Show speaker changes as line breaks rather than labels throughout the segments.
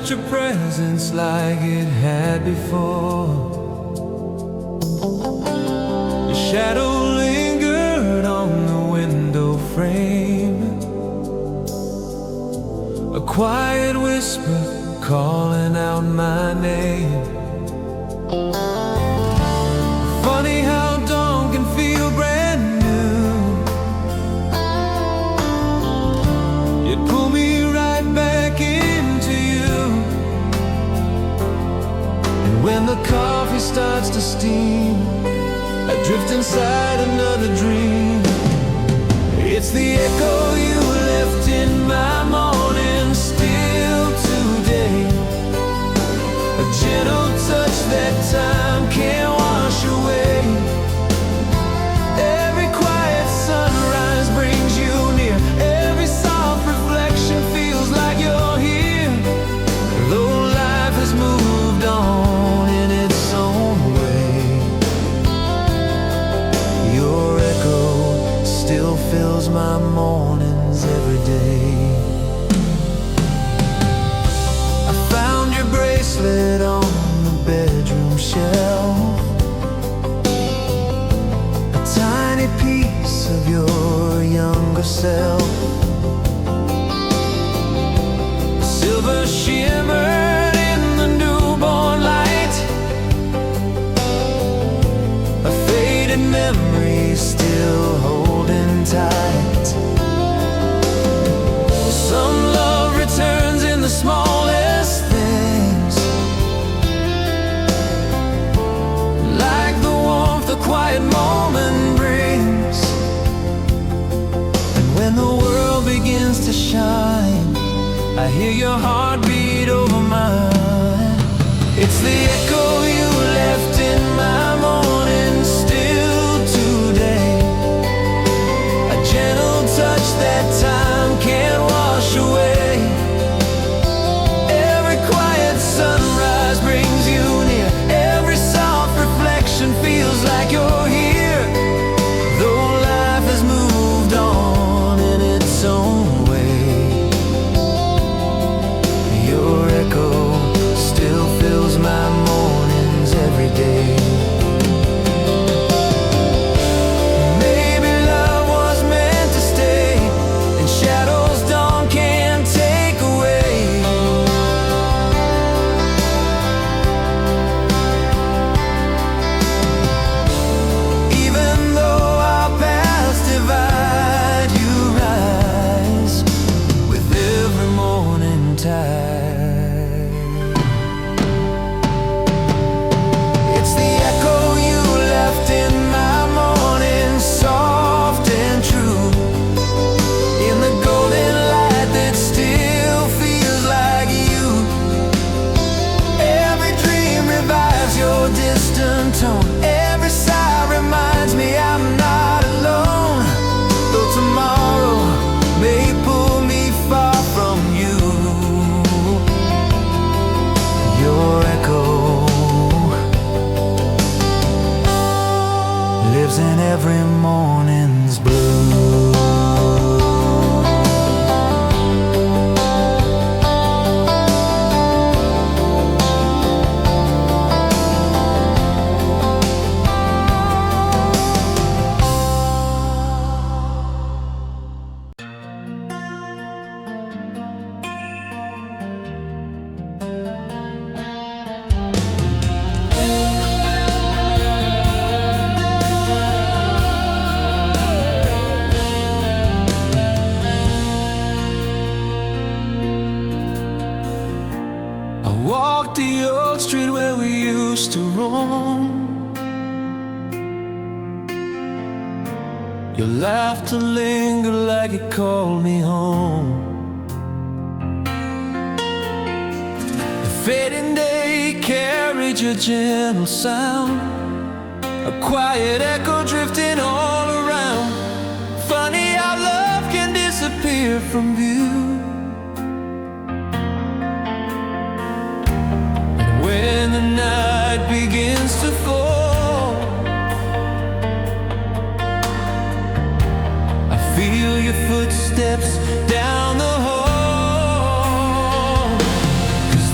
felt your presence like it had before. Your shadow lingered on the window frame, a quiet whisper calling out my name. Funny how dawn can feel brand new. It pulled me right back into you. And when the coffee starts to steam, I drift inside another dream. It's the echo you left in my morning still today, a gentle touch that time can't wash away. Every quiet sunrise brings you near. Every soft reflection feels like you're here. Though life has moved on in its own way, your echo still fills my mornings every day. I found your bracelet on the bedroom shelf, a tiny piece of your younger self. Silver shimmered in the newborn light, a faded memory still holding tight. Some love returns in the smallest things, like the warmth a quiet moment brings. And when the world begins to shine, I hear your heartbeat over mine. It's the echo you left in my morning still today, a gentle touch that time can't wash away. Every quiet sunrise brings you near. Every soft reflection feels like you're here. Though life has moved on in its own way, your echo still fills my mornings every day. Maybe love was meant to stay, and shadows dawn can't take away. Even though our paths divide, you rise with every morning tide. It's the echo you left in my morning, soft and true, in the golden light that still feels like you. Every dream revives your distant tone. Every sigh reminds me I'm not alone. Though tomorrow may pull me far from you, your echo lives in every morning's blue. I walked the old street where we used to roam. Your laughter lingered like it called me home. The fading day carried your gentle sound, a quiet echo drifting all around. Funny how love can disappear from view. When the night begins to fall, I feel your footsteps down the hall. 'Cause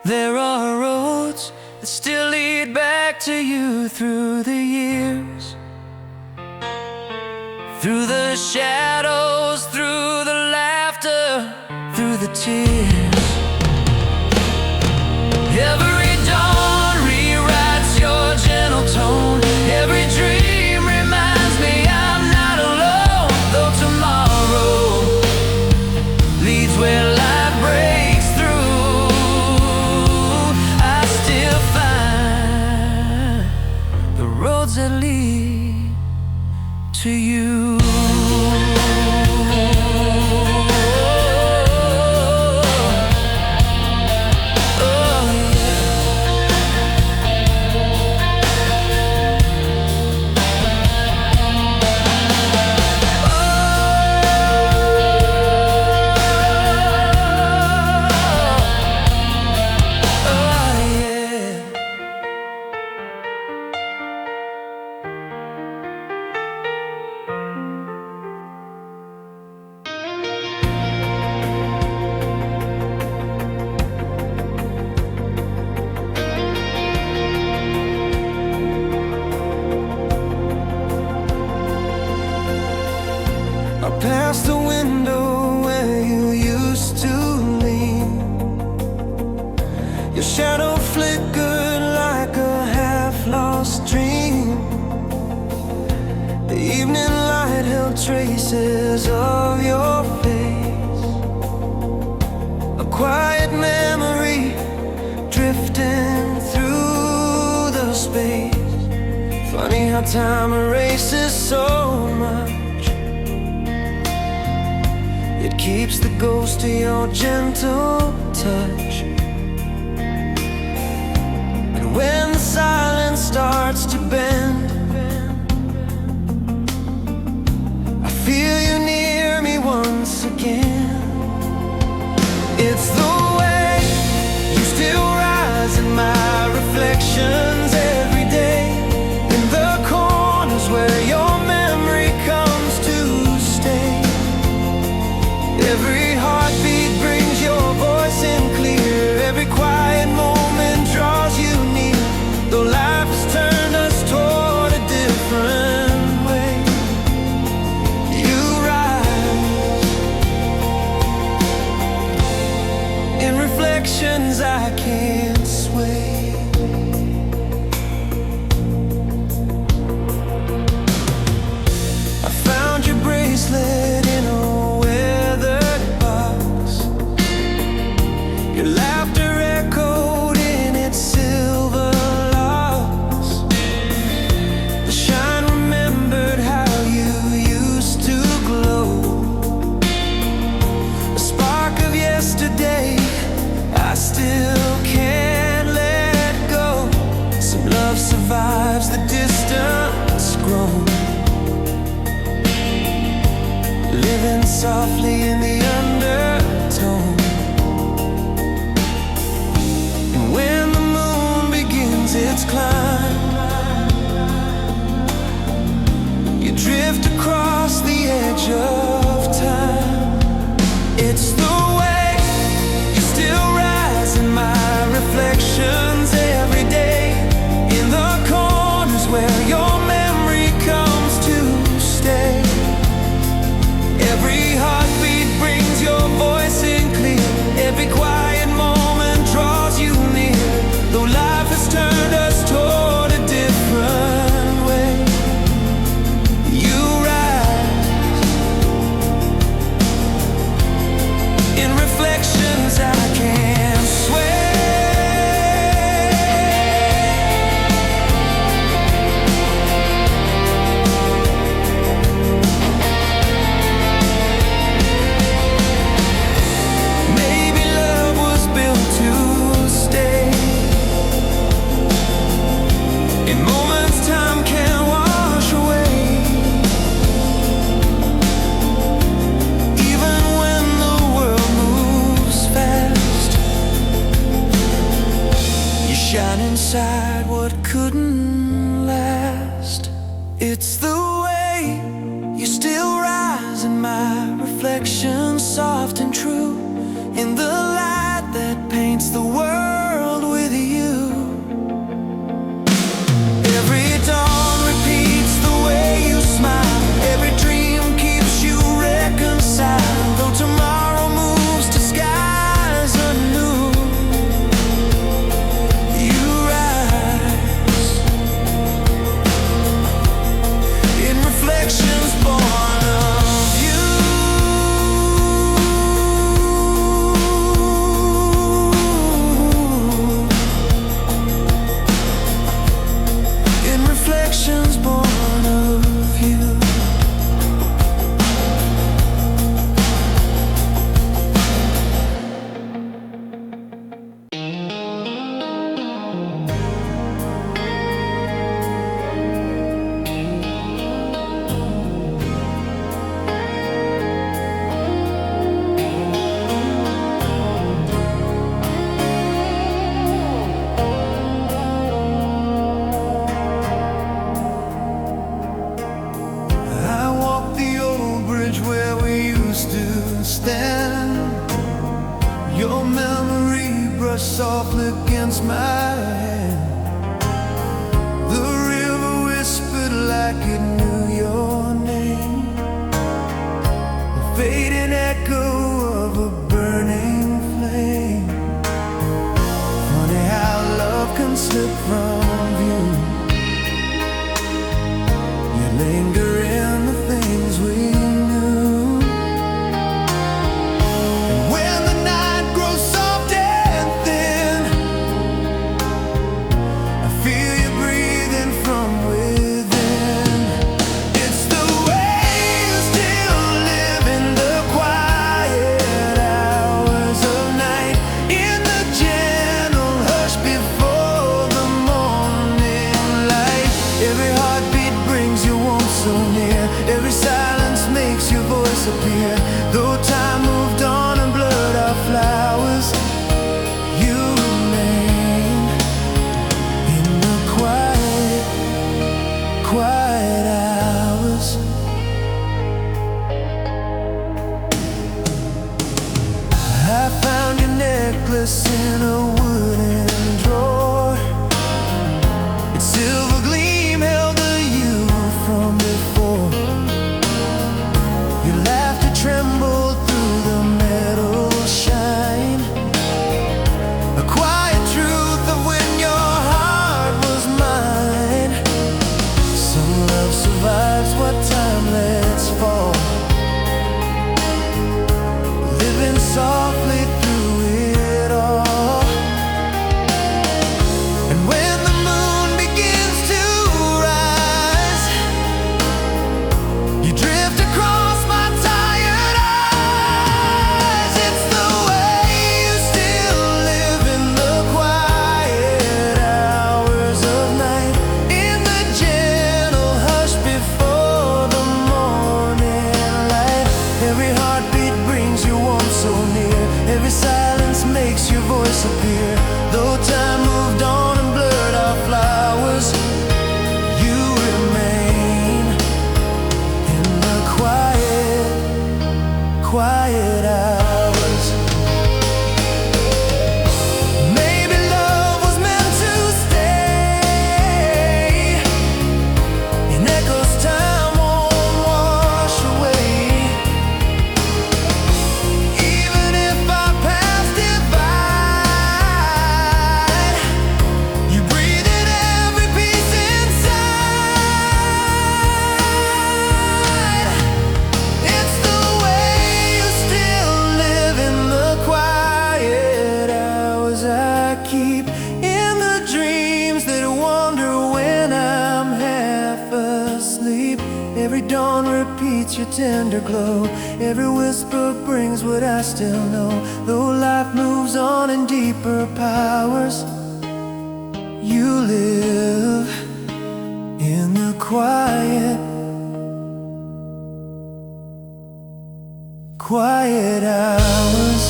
There are roads that still lead back to you through the years, through the shadows, through the laughter, through the tears. Every dawn rewrites your gentle tone. Every dream reminds me I'm not alone. Though tomorrow leads where life breaks through, I still find the roads that lead to you. Past the window where you used to lean, your shadow flickered like a half-lost dream. The evening light held traces of your face, a quiet memory drifting through the space. Funny how time erases so much. It keeps the ghost of your gentle touch. And when the silence starts to bend, I feel you near me once again. It's the way you still rise in my reflections every day, in the corners where your memory comes to stay. Every heartbeat brings your voice in clear. Every quiet moment draws you near. Though life has turned us toward a different way, you rise in reflections I can't sway. I found your bracelet in a survives the distance grown, living softly in the undertone. And when the moon begins its climb, you drift across the edge of time. It's the way you still rise in my reflections every day, where your memory comes to stay. Every heartbeat brings your voice in clear. Every quiet moment draws you near. Though life has turned us toward a different way, you rise in reflections I can't sway. Shine inside what couldn't last. It's the way you still rise in my reflection, soft and true, in the light that paints the world softly against my hand. The river whispered like it knew your name, a fading echo of a burning flame. Funny how love can slip from view. You linger in the things we knew. And when the night grows soft and thin, I feel you breathing from within. It's the way you still live in the quiet hours of night, in the gentle hush before the morning light. Every heartbeat brings you warmth so near, every silence makes your voice appear. Though time moved on and blurred our flowers, you remain in the quiet, quiet hours. I found your necklace in a wooden drawer. Its silver gleam held the you from before. Your laughter trembled through the metal shine, a quiet truth of when your heart was mine. Some love survives what time lets fall, living softly through it all. And when the moon begins to rise, you drift across my tired eyes. It's the way you still live in the quiet hours of night, in the gentle hush before the morning light. Every heartbeat brings you warmth so near, every silence makes your voice appear. Though time moved on and blurred our flowers, you remain in the quiet, quiet hours. Maybe love was meant to stay in echoes time won't wash away. Even if our paths divide, you breathe in every piece inside. It's the way you still live in the quiet hours. I keep in the dreams that wander when I'm half asleep. Every dawn repeats your tender glow, every whisper brings what I still know. Though life moves on in deeper powers, you live in the quiet, quiet hours.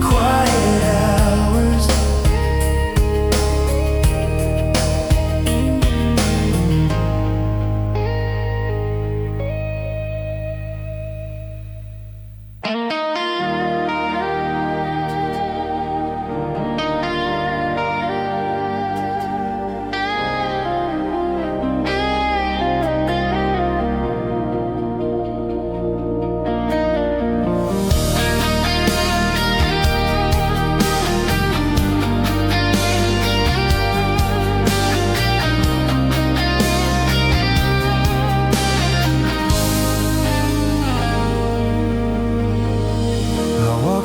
Quiet hours.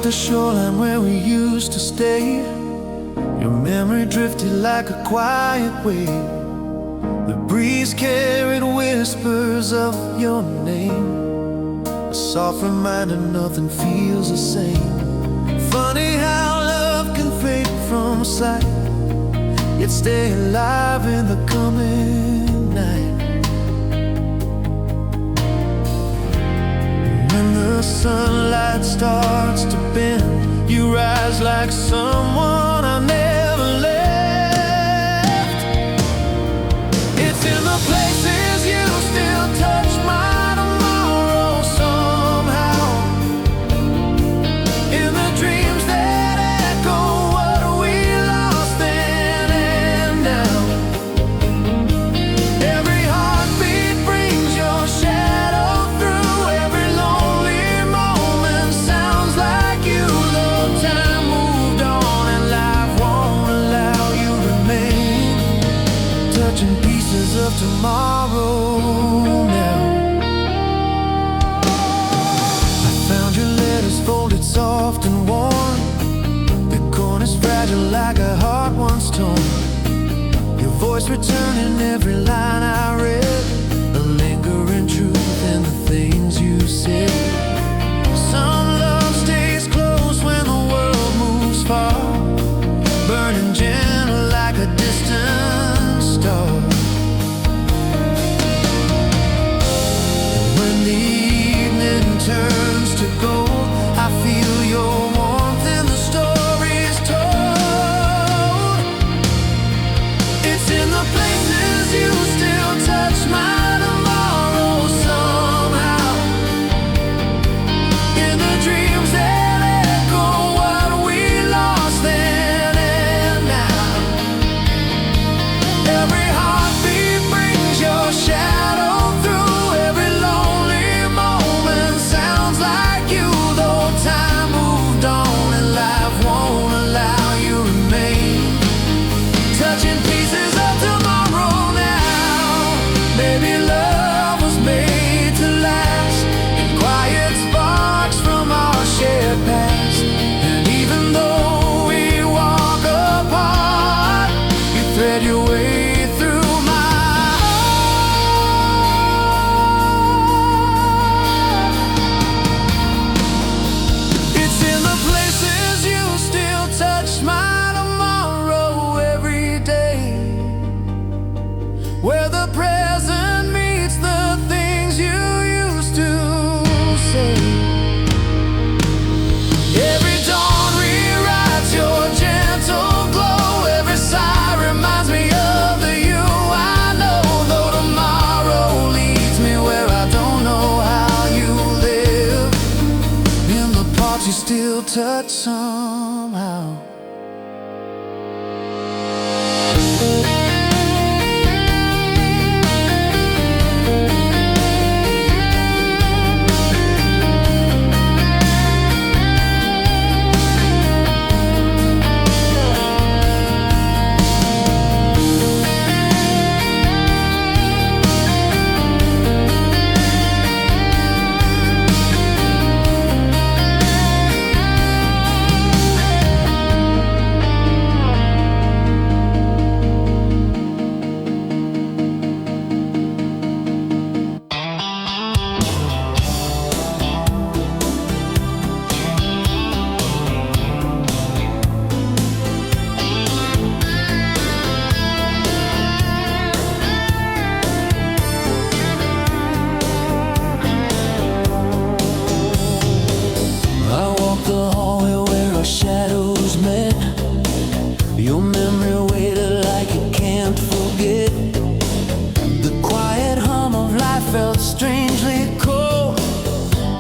The shoreline where we used to stay, your memory drifted like a quiet wave. The breeze carried whispers of your name, a soft reminder nothing feels the same. Funny how love can fade from sight, yet stay alive in the coming night. When the sunlight starts to bend, you rise like someone I never left. It's in the places you still still touch somehow. Your memory waited like it can't forget. The quiet hum of life felt strangely cold,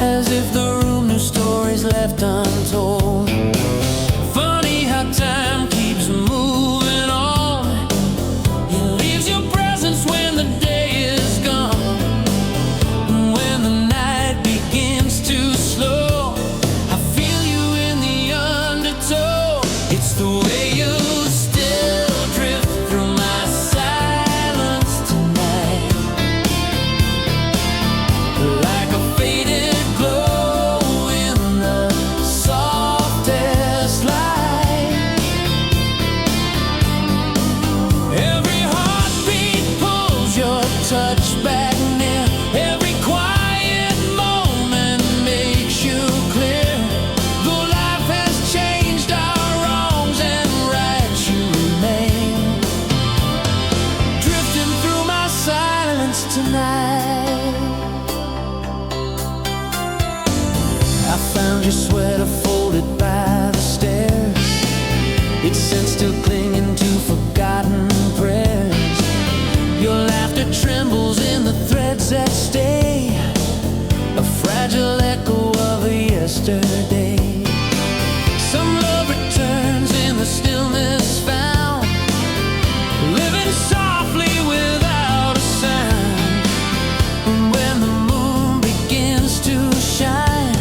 as if the room knew stories left untold. Funny how time keeps moving on. It leaves your presence when the day is gone. And when the night begins to slow, I feel you in the undertow. It's the way you touch back near. Every quiet moment makes you clear. Though life has changed our wrongs and rights, you remain. Drifting through my silence tonight, I found your sweater folded by the stairs, its scent still clinging to forgotten prayers. Your laughter trembles in the threads that stay, a fragile echo of a yesterday. Some love returns in the stillness found, living softly without a sound. And when the moon begins to shine,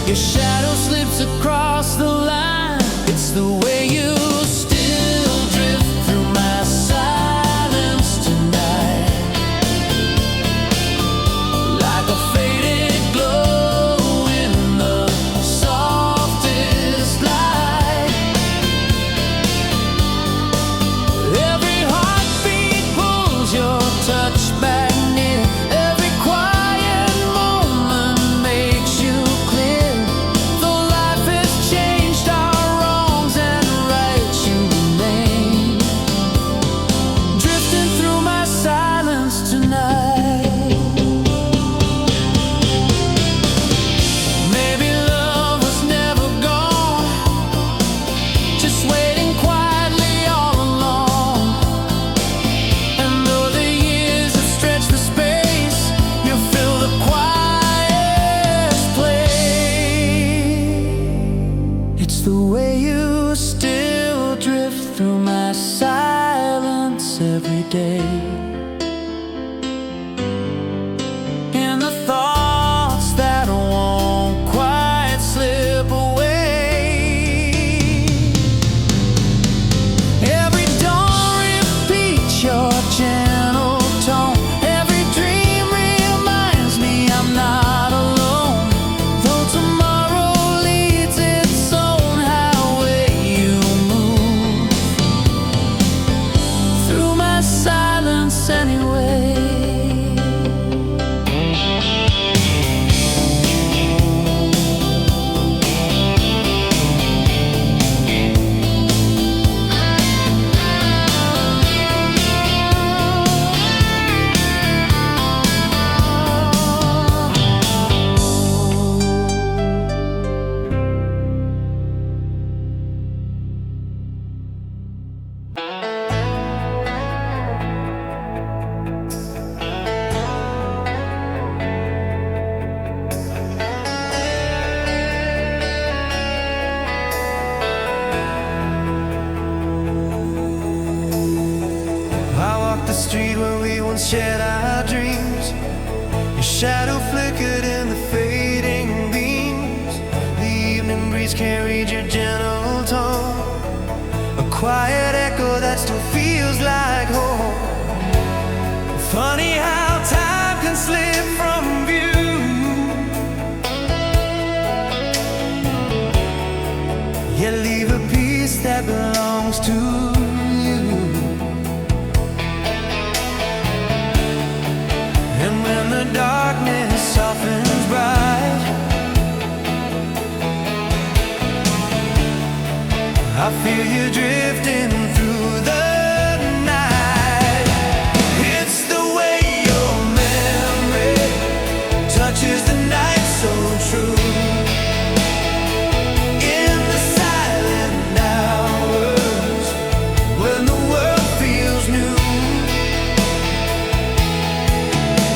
your shadow slips across the line. It's the way you still drift through my silence tonight. A faded glow in the softness. Your shadow flickered in the fading beams. The evening breeze carried your gentle tone, a quiet echo that still feels like home. Funny how time can slip from view. You leave a piece that belongs to you. And when the darkness softens bright, I feel you drifting through the night. It's the way your memory touches the night so true. In the silent hours, when the world feels new,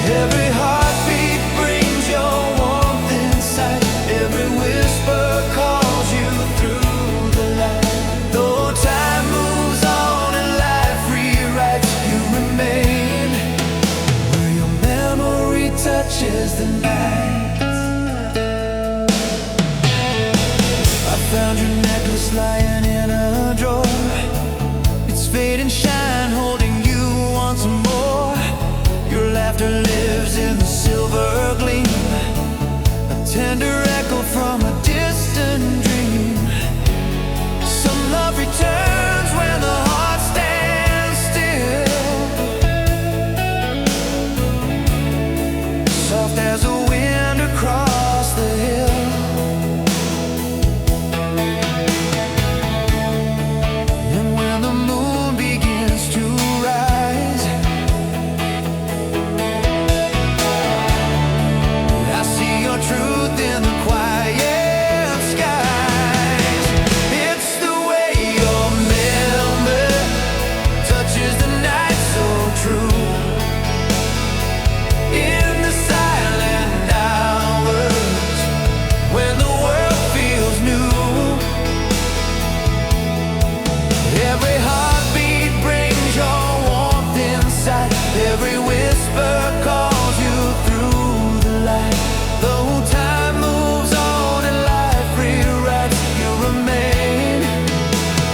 every heartbeat brings your warmth inside. Every whisper calls you through the light. Though time moves on and life rewrites, you remain where your memory touches the night. I found your necklace lying in a drawer. Its fade and shine, holding you once more. Your laughter lives in the silver gleam, a tender echo from a distant dream. Some love returns when the heart stands still, soft as a wind across the hill. And when the moon begins to rise, I see your truth in the quiet skies. It's the way your memory touches the night so true. In the silent hours, when the world feels new, every heartbeat brings your warmth inside. Every whisper calls you through the light. Though time moves on and life rewrites, you remain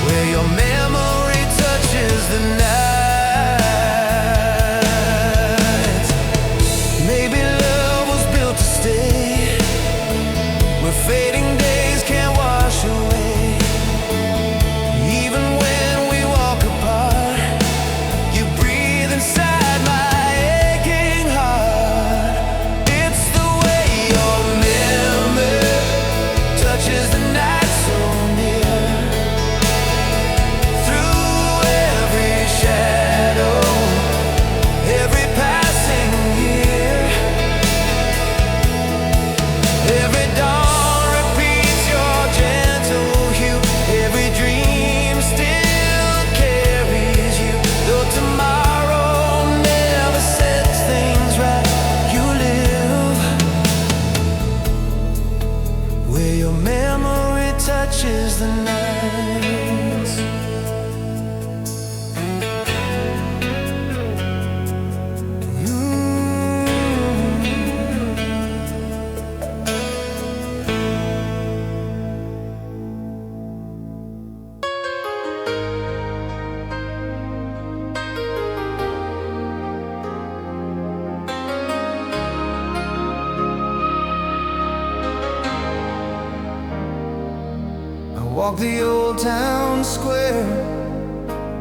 where your memory touches the night. Maybe love was built to stay, where fading days can't wash away. Even when we walk apart, you breathe inside my aching heart. It's the way your memory touches the night so near. Through every shadow, every passing year, every dawn repeats your gentle hue. Every dream still carries you. Though tomorrow never sets things right, you live where your memory touches the night. I walk the old town square,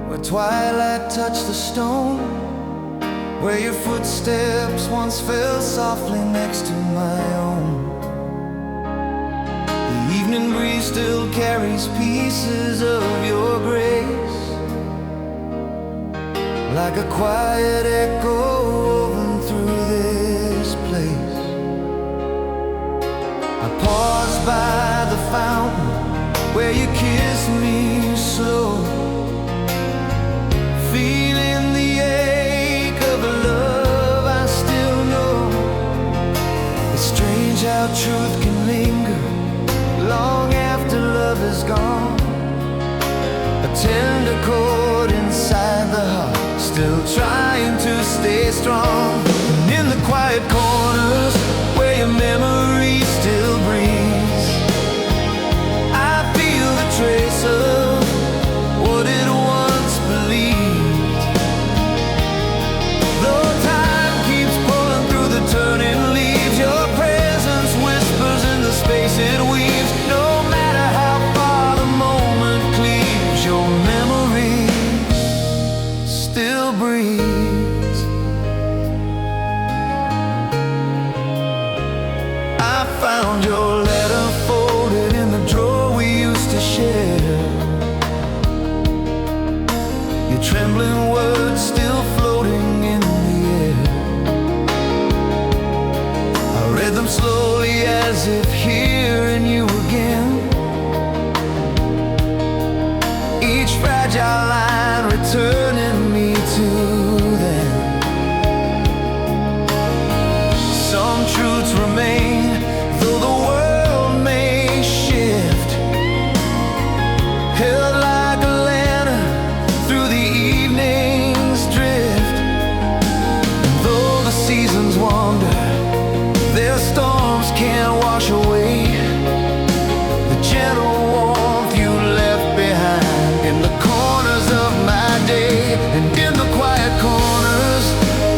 where twilight touched the stone, where your footsteps once fell softly next to my own. The evening breeze still carries pieces of your grace, like a quiet echo woven through this place. I pause by the fountain where you kiss me slow, feeling the ache of a love I still know. It's strange how truth can linger long after love is gone. A tender chord inside the heart, still trying to stay strong. And in the quiet corner found your letter folded in the drawer we used to share. Your trembling words still floating in the air. I read them slowly as if hearing you again. Each fragile line returning me to them. Some truths remain, though the world may shift. Held like a lantern through the evening's drift. And though the seasons wander, their storms can't wash away the gentle warmth you left behind in the corners of my day. And in the quiet corners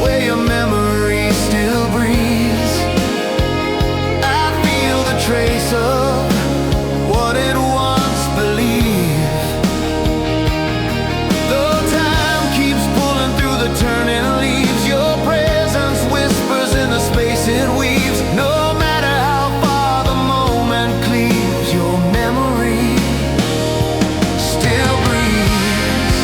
where your memory still breathes, I feel the trace of what it once believed. Though time keeps pulling through the turning leaves, your presence whispers in the space it weaves. No matter how far the moment cleaves, your memory still breathes.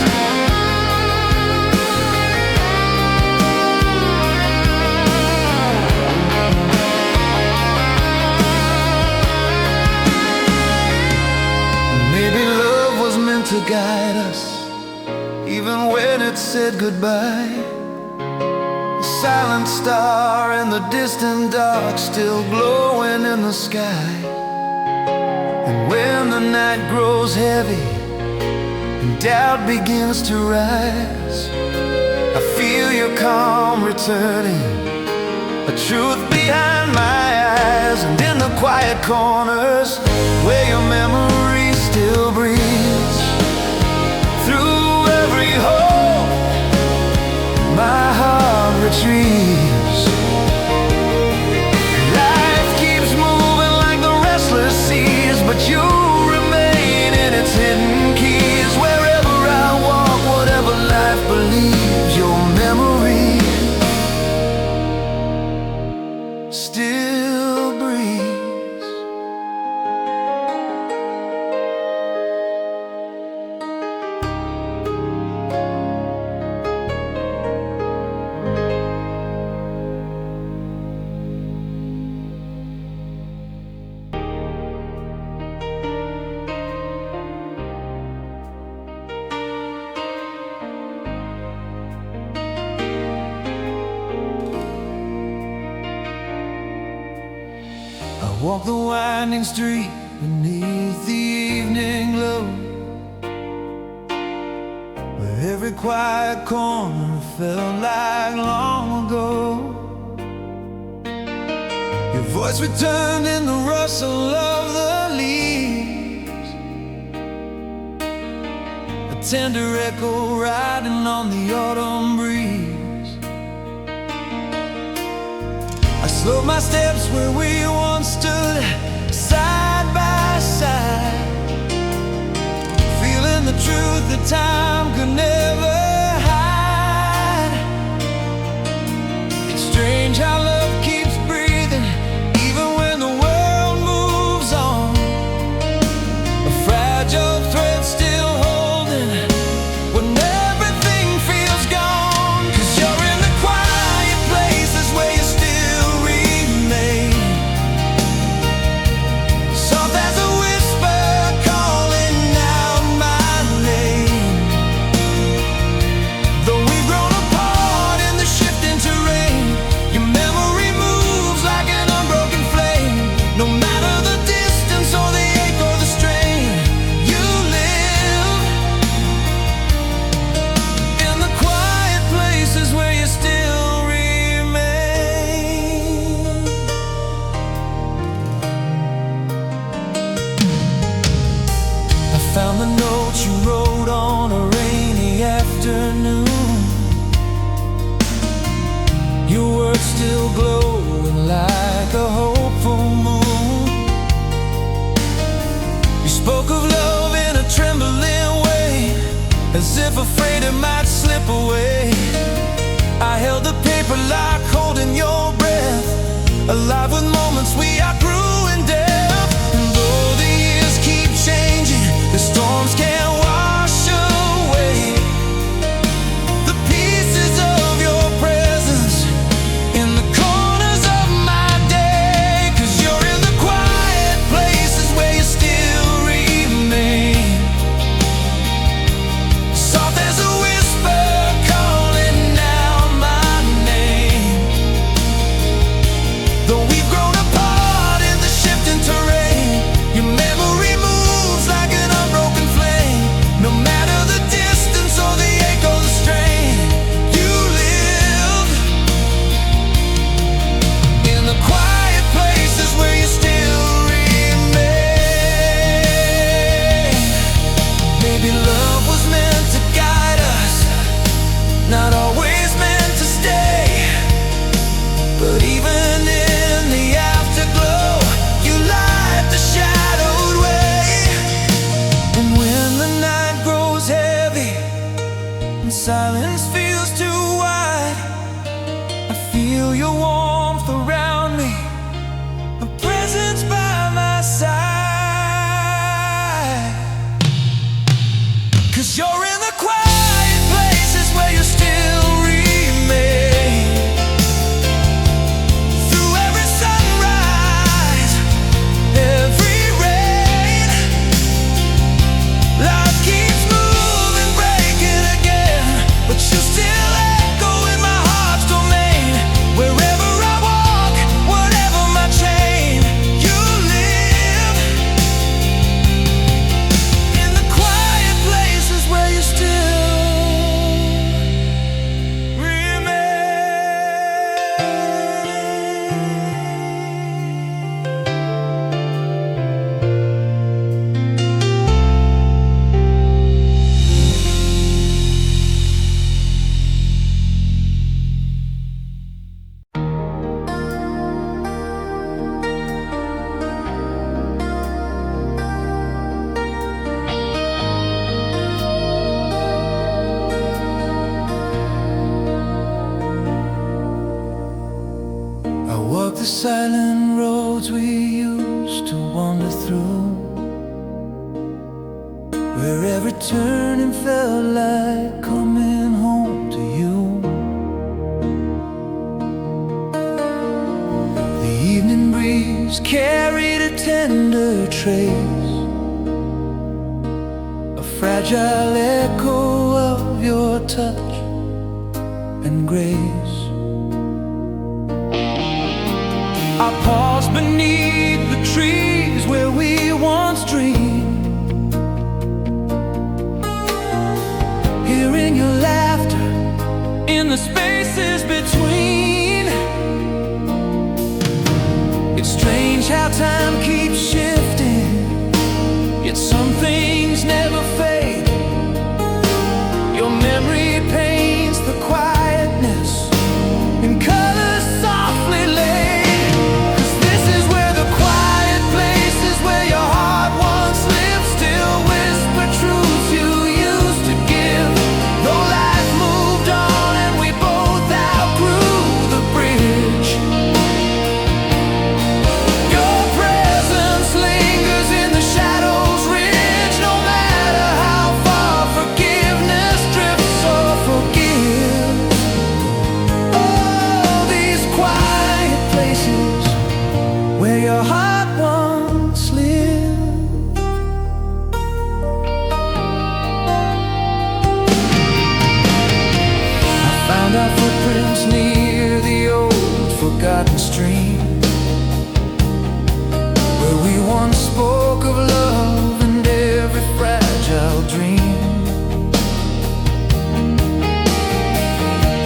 Maybe love was meant to guide us, even when it said goodbye. The silent star in the distant dark still glowing in the sky. And when the night grows heavy and doubt begins to rise, I feel your calm returning, a truth behind my eyes. And in the quiet corners where your memory still breathes, through every hole my heart retrieves. Life keeps moving like the restless seas, but you remain in its hidden keys. Wherever I walk, whatever life believes, your memory still breathes. I walk the winding street beneath the evening glow, where every quiet corner felt like long ago. Your voice returned in the rustle of the leaves, a tender echo riding on the autumn breeze. I slowed my steps where we once stood side by side, feeling the truth that time could never hide. It's strange how love keeps breathing even when the world moves on, a fragile thread still holding when everything feels gone. 'Cause you're in the quiet places where you still remain, soft as a whisper calling out my name. Though we've grown apart in the shifting terrain, your memory moves like an unbroken flame. No matter the distance or the ache or the strain, you live in the quiet places where you still remain. I found the notes you wrote on a rainy afternoon, your words still glowing like a hopeful moon. You spoke of love in a trembling way, as if afraid it might slip away. I held the paper like holding your breath, alive with moments we outgrew silent roads we used to wander through, where every turning felt like coming home to you. The evening breeze carried a tender trace, a fragile echo of your touch and grace. I paused beneath the trees where we once dreamed, hearing your laughter in the spaces between. It's strange how time keeps shifting, yet some things never fade. Your memory paints the quietness in colors softly laid. 'Cause this is where the quiet places where your heart once lived still whisper truths you used to give. Though life moved on and we both outgrew the bridge, your presence lingers in the shadows ridge. No matter how far forgiveness drifts or forgives. Oh, these quiet places where your heart once lived. I found our footprints near the old forgotten stream, where we once spoke of love and every fragile dream.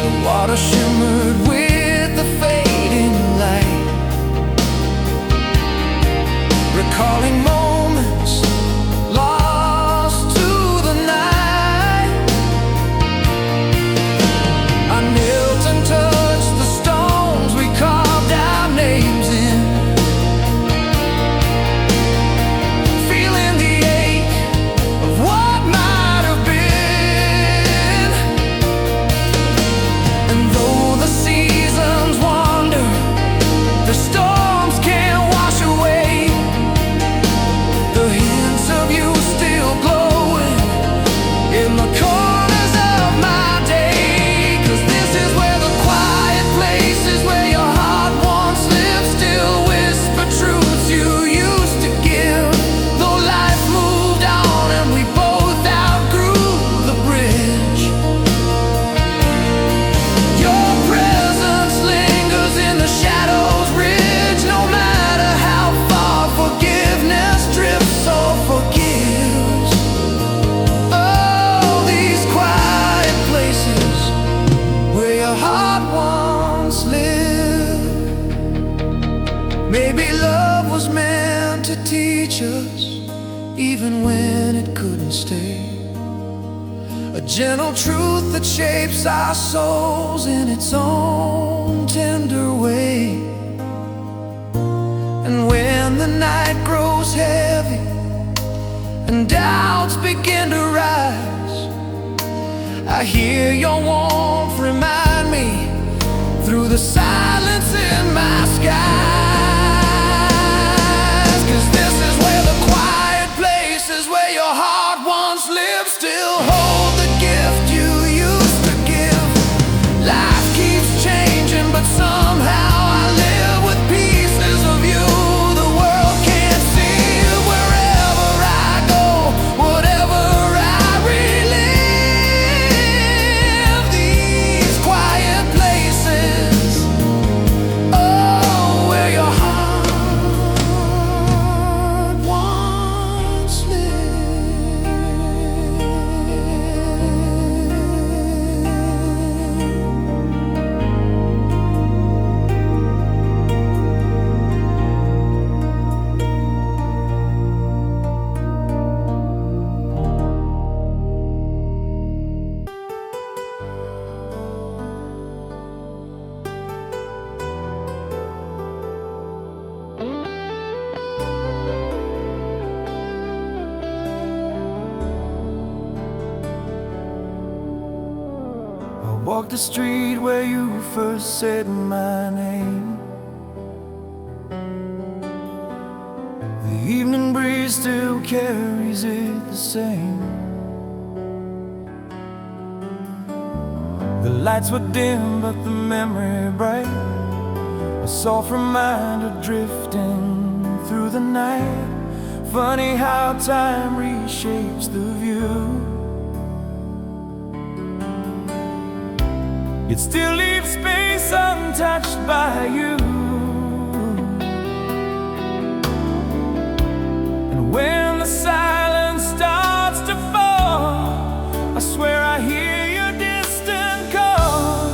The water shimmered with the fading light, recalling moments lost to the night. I knelt and touched the stones we carved our names in, feeling the ache of what might have been. And though the seasons wander, the storms can't wash away the hints of you still glowing in the corners of my day. 'Cause this is where the quiet places where your heart once lived still whisper truths you used to give. Though life moved on and we both outgrew the bridge, your presence lingers in the shadows ridge. No matter how far forgiveness drifts or forgives. Oh, these quiet places where your heart once lived. Maybe love was meant to teach us even when it couldn't stay, a gentle truth that shapes our souls in its own tender way. And when the night grows heavy and doubts begin to rise, I hear your warmth remind me through the silence in my skies. 'Cause this is where the quiet places where your heart once lived still hold the gift you used to give. Life keeps changing, but somehow I live with pieces of you the world can't see. Wherever I go, whatever I relive, these quiet places, oh, where your heart once lived. Walk the street where you first said my name, evening breeze still carries it the same. The lights were dim, but the memory bright. A soft reminder drifting through the night. Funny how time reshapes the view. It still leaves space untouched by you. And when the silence starts to fall, I swear I hear your distant call.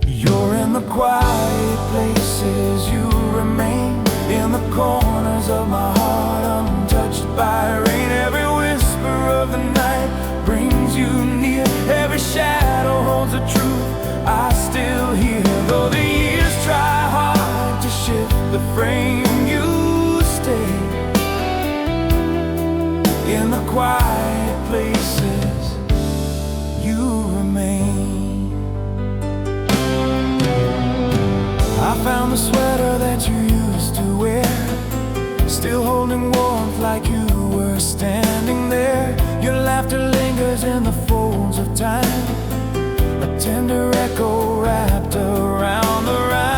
You're in the quiet places, you remain in the corners of my heart, untouched by rain. Every whisper of the night brings you near. Every shadow holds a truth I still hear. Though the years try hard to shift the frame, you stay in the quiet places, you remain. I found the sweater that you used to wear, still holding warmth like you were standing there. Your laughter lingers in the folds of time, a tender echo wrapped around the rhyme.